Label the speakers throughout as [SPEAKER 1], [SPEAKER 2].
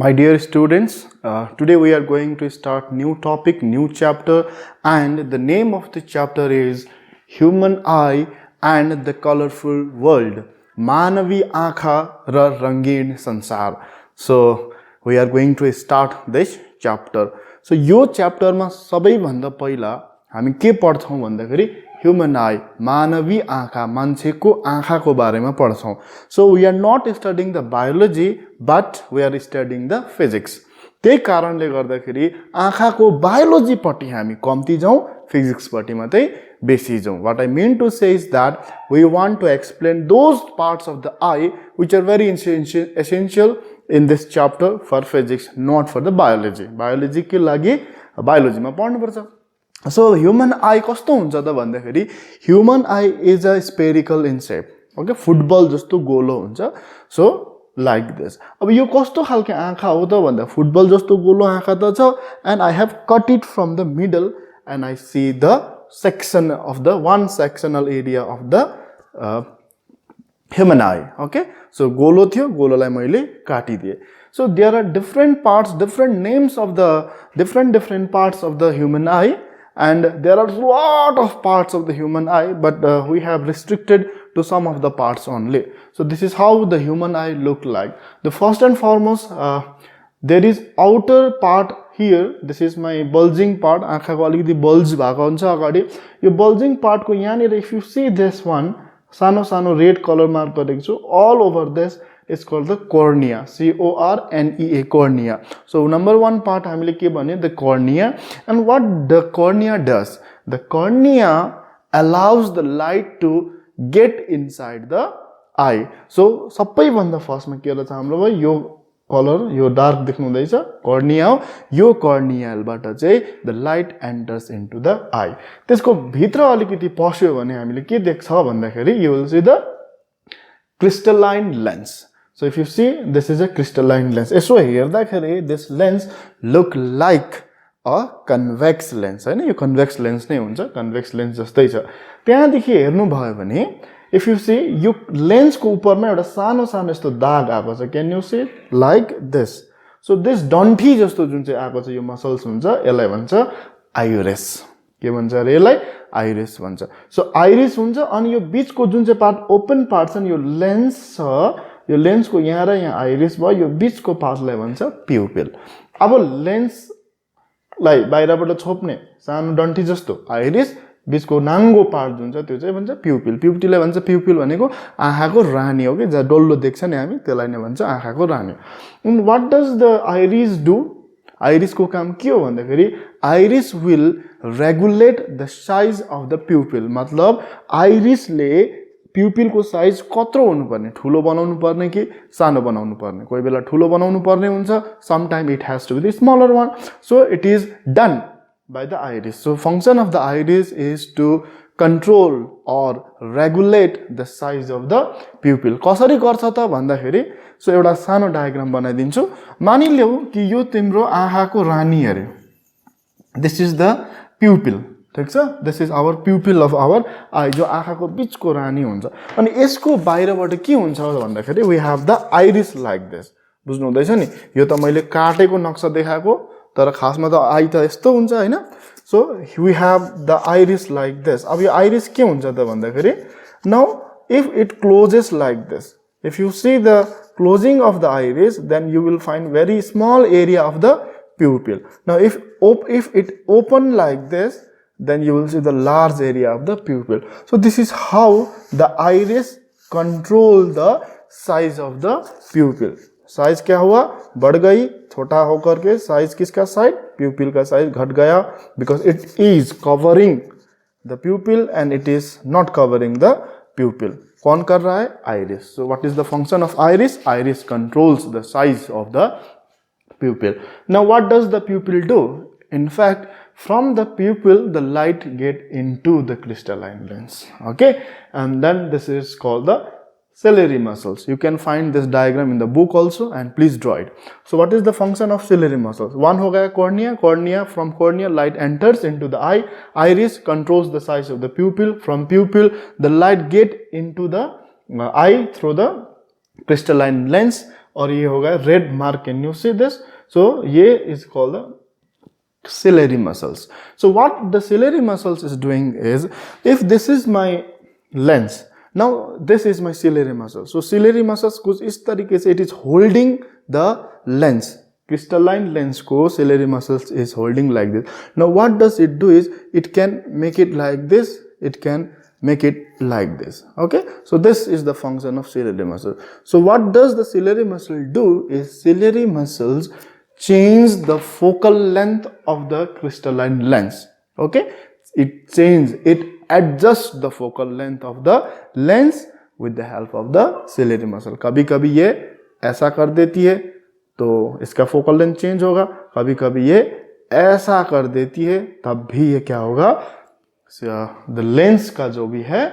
[SPEAKER 1] My dear students, today we are going to start new topic, new chapter, and the name of the chapter is Human Eye and the Colorful World. Manavi आँखा र रंगीन संसार. So we are going to start this chapter. So yo chapter मा सबैभन्दा पहिला हामी के पढ्छौं भन्दाखेरि human eye, मानवी आँखा, मान्छेको आँखाको बारेमा पढ्छौं. So we are not studying the biology but we are studying the physics. त्यही कारणले गर्दाखेरि आँखाको बायोलोजी पट्टि हामी कम्ती जाउँ, फिजिक्स पट्टि मात्रै बेसी जाउँ. What I mean to say is that we want to explain those parts of the eye which are very essential in this chapter for physics, not for the biology. Biology के लागि biology मा पढ्नु पर्छ. So human eye कस्तो हुन्छ त भन्दाखेरि human eye is a spherical in shape. Okay, football जस्तो गोलो हुन्छ. So like this. अब यो कस्तो खालको आँखा हो त भन्दा फुटबल जस्तो गोलो आँखा त छ, and I have cut it from the middle and I see the section of the one sectional area of the human eye. Okay, so गोलो थियो, गोलोलाई मैले काटिदिए. So there are different parts, different names of the different parts of the human eye, and there are a lot of parts of the human eye, but we have restricted to some of the parts only. So this is how the human eye look like. The first and foremost, there is outer part here. This is my bulging part. आँखाको अलिकति bulge भएको हुन्छ अगाडि. यो bulging part को यहाँनिर if you see this one, सानो सानो red color mark गरेको छु. All over this is called the cornea. C-O-R-N-E-A, cornea. So number one part हामीले के भन्यो, the cornea. And what the cornea does? The cornea allows the light to get inside the eye. So सबैभन्दा first मा के रहेछ हाम्रो भयो यो colour, यो dark देख्नु हुँदैछ, कर्निया हो. यो कर्नियालबाट चाहिँ the light enters into the eye. त्यसको भित्र अलिकति पस्यो भने हामीले के देख्छ भन्दाखेरि you will see the crystalline lens. So if you see, this is a crystalline lens. यसो हेर्दाखेरि this lens look like a convex lens, Hahn? Yo convex lens नै हुन्छ, convex lens जस्तै छ. त्यहाँदेखि हेर्नु भयो भने if you see, yo lens को उपरमा एउटा सानो सानो यस्तो दाग आएको छ. Can you see it? Like this. So this डन्ठी जस्तो जुन चाहिँ आएको छ यो muscles हुन्छ, यसलाई भन्छ iris. के भन्छ रे यसलाई? iris भन्छ. So iris हुन्छ अनि यो बीचको जुन चाहिँ पार्ट ओपन पार्ट छ नि यो लेन्स छ, यो लेन्स को यहाँ र यहाँ आइरिस भयो, यो बीचको पार्टलाई भन्छ प्युपिल. अब लेन्स लाई बाहिरबाट छोप्ने सानो डन्ठी जस्तो आइरिस, बीचको नाङ्गो पार्ट जुन छ त्यो चाहिँ भन्छ प्युपिल. प्युपिललाई भन्छ प्युपिल भनेको आँखाको रानी हो के, जहाँ डल्लो देख्छ नि हामी त्यसलाई नै भन्छ आँखाको रानी. And what does the iris do? Iris को काम के हो भन्दाखेरि iris will regulate the size of the pupil. मतलब आइरिसले प्युपिल को साइज कत्रो हुनुपर्ने, ठुलो बनाउनु पर्ने कि सानो बनाउनु पर्ने. कोही बेला ठुलो बनाउनु पर्ने हुन्छ, some time it has to be the smaller one. So it is done by the iris. So function of the iris is to control or regulate the size of the pupil. कसरी गर्छ त भन्दाखेरि सो एउटा सानो diagram बनाइदिन्छु. मानिलियौ कि यो तिम्रो आँखाको रानी अरे. This is the pupil. ठीक छ, this is our pupil of our eye, जो आँखाको बीचको रानी हुन्छ. अनि यसको बाहिरबाट के हुन्छ भन्दाखेरि we have the iris like this. बुझ्नु हुँदैछ नि? यो त मैले काटेको नक्सा देखाएको, तर खासमा त आई त यस्तो हुन्छ हैन. So we have the iris like this. अब यो आइरिस के हुन्छ त भन्दाखेरि now if it closes like this, if you see the closing of the iris, then you will find very small area of the pupil. Now if it open like this, then you will see the large area of the pupil. So this is how the iris control the size of the pupil. Size क्या हुआ? बढ़ गई. छोटा होकर के size किसका side? प्यूपिल का size घट गया, because it is covering the pupil and it is not covering the pupil. कौन कर रहा है? Iris. So what is the function of iris? Iris controls the size of the pupil. Now what does the pupil do? In fact, from the pupil the light get into the crystalline lens. Okay, and then this is called the ciliary muscles. You can find this diagram in the book also, and please draw it. So what is the function of ciliary muscles? One हो गया cornea. Cornea, from cornea light enters into the eye. Iris controls the size of the pupil. From pupil the light get into the eye through the crystalline lens. और ये होगा red mark. Can you see this? So ये is called the ciliary muscles. So what the ciliary muscles is doing is, if this is my lens, now this is my ciliary muscle. So ciliary muscles कुछ इस तरीके से it is holding the lens, crystalline lens को ciliary muscles is holding like this. Now what does it do is, it can make it like this, it can make it like this. Okay, so this is the function of ciliary muscle. So what does the ciliary muscle do is, ciliary muscles change the focal length of the crystalline lens. Okay, it adjusts the focal length of the lens with the help of the ciliary muscle. कभी कभी ये ऐसा कर देती है तो इसका focal length change होगा, कभी कभी ये ऐसा कर देती है तब भी ये क्या होगा, the lens का जो भी है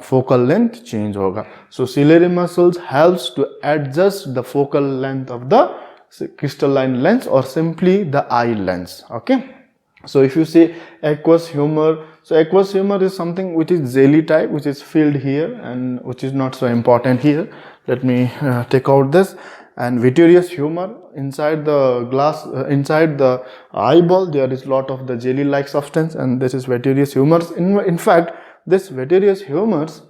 [SPEAKER 1] focal length change होगा. So ciliary muscles helps to adjust the focal length of the crystalline lens or simply the eye lens. Okay, so if you see aqueous humor, so aqueous humor is something which is jelly type, which is filled here and which is not so important here. Let me take out this. And vitreous humor, inside the glass, inside the eyeball there is lot of the jelly like substance, and this is vitreous humors. In fact, this vitreous humors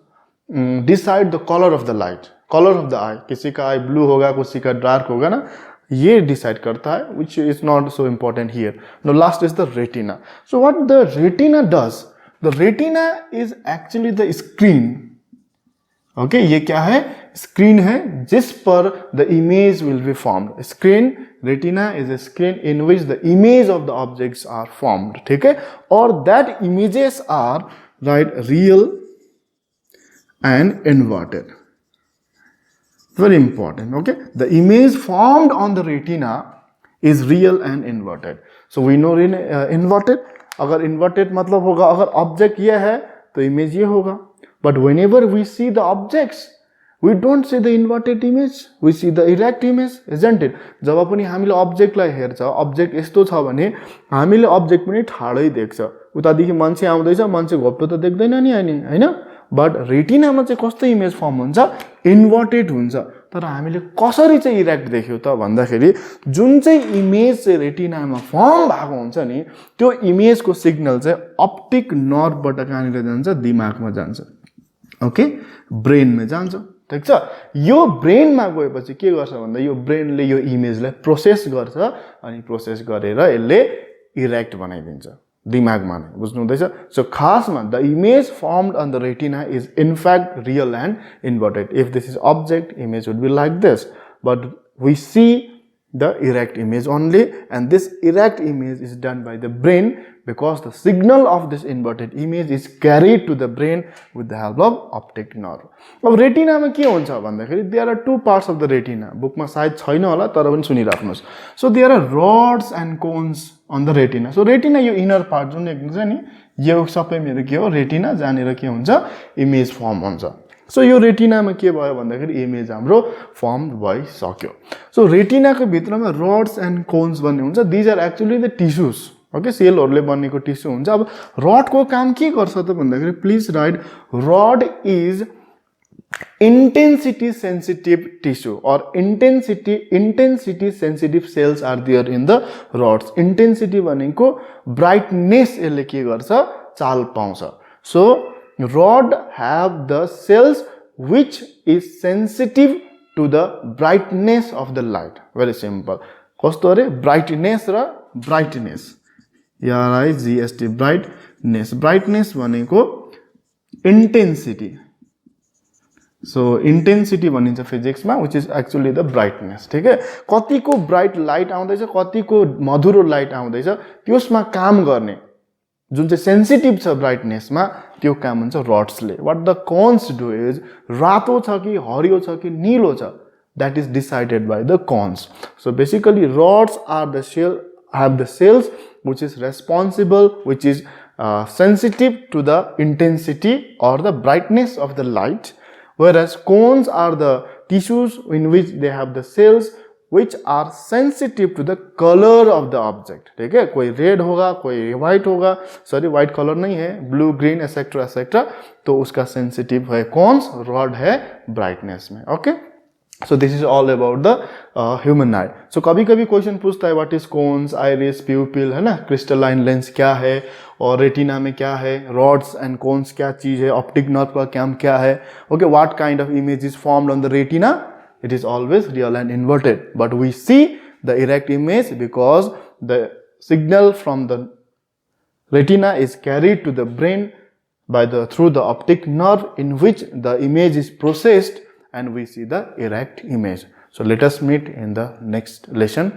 [SPEAKER 1] decide the color of the light, color of the eye. किसी का eye blue होगा, किसी का dark होगा ना, ये decide करता है, which is not so important here. Now last is the retina. So what the retina does, the retina is actually the screen. Okay, ये क्या है, screen है जिस पर the image will be formed. Screen, retina is a screen in which the image of the objects are formed. ठीक है, और that images are right real and inverted. Very important. Okay, the image formed on the retina is real and inverted. So we know inverted, अगर inverted मतलब होगा अगर object ये है तो image ये होगा. But whenever we see the objects, we don't see the inverted image, we see the erect image, isn't it? जब पनि हामीले objectलाई हेर्छ, object यस्तो छ भने हामीले object पनि ठाडै देख्छ. उतादेखि मान्छे आउँदैछ, मान्छे घप्टो त देख्दैन नि हैन. बट रेटिनामा चाहिँ कस्तो इमेज फर्म हुन्छ, इन्भर्टेड हुन्छ. तर हामीले कसरी चाहिँ इरेक्ट देख्यो त भन्दाखेरि, जुन चाहिँ इमेज चाहिँ रेटिनामा फर्म भएको हुन्छ नि, त्यो इमेजको सिग्नल चाहिँ अप्टिक नर्भबाट कहाँनिर जान्छ, दिमागमा जान्छ. ओके, ब्रेनमा जान्छ. ठिक छ, यो ब्रेनमा गएपछि के गर्छ भन्दा यो ब्रेनले यो इमेजलाई प्रोसेस गर्छ अनि प्रोसेस गरेर यसले इरेक्ट बनाइदिन्छ दिमागमा नै. बुझ्नु हुँदैछ? सो खासमा the image formed on the retina is in fact real and inverted. If this is object, image would be like this, but we see the erect image only, and this erect image is done by the brain because the signal of this inverted image is carried to the brain with the help of optic nerve. अब retina में के हुन्छ भन्दाखेरि there are two parts of the retina. बुकमा सायद छैन होला तर पनि सुनिराख्नुस्. So there are rods and cones on the retina. So retina yo inner part जुन देख्नुहुन्छ नि, यो सबै मेरो के हो, रेटिना, जहाँनिर के हुन्छ, इमेज फर्म हुन्छ. सो यो रेटिनामा के भयो भन्दाखेरि इमेज हाम्रो फर्म भइसक्यो. सो रेटिनाको भित्रमा रड्स एन्ड कोन्स भन्ने हुन्छ. These are actually the tissues. Okay, सेलहरूले बनेको टिस्यु हुन्छ. अब रडको काम के गर्छ त भन्दाखेरि, please write, rod is intensity sensitive tissue or intensity sensitive cells are there in the rods. Intensity भनेको brightness यसले के गर्छ, चाल पाउँछ. So rod have the cells which is sensitive to the brightness of the light. Very simple. कस्तो अरे, brightness र brightness, BRIGST, brightness. Brightness भनेको intensity. So intensity भनिन्छ फिजिक्समा, which is actually the brightness. ठीक है, कतिको ब्राइट लाइट आउँदैछ, कतिको मधुरो लाइट आउँदैछ, त्यसमा काम गर्ने जुन चाहिँ सेन्सिटिभ छ ब्राइटनेसमा, त्यो काम हुन्छ रड्सले. What the cones do is, रातो छ कि हरियो छ कि नीलो छ, that is decided by the cones. So basically rods are the cell, have the cells which is responsible, which is sensitive to the intensity or the brightness of the light, whereas cones are the tissues in which they have the cells which are sensitive to the color of the object. ठीक है, कोई red होगा, कोई white होगा, sorry white colour नहीं है, blue, green etcetera, तो उसका सेंसिटिव है कॉन्स, रॉड है ब्राइटनेस में. Okay, So this is all about the human eye. So कभी कभी क्वेश्चन पूछता है what is cones, iris, pupil, है ना, क्रिस्टलाइन लेंस क्या है, और रेटिना में क्या है, रॉड्स एंड कोन्स क्या चीज है, ऑप्टिक नर्व का काम क्या है, okay, what kind of image is formed on the retina. It is always real and inverted, but we see the erect image because the signal from the retina is carried to the brain through the optic nerve, in which the image is processed and we see the erect image. So let us meet in the next lesson.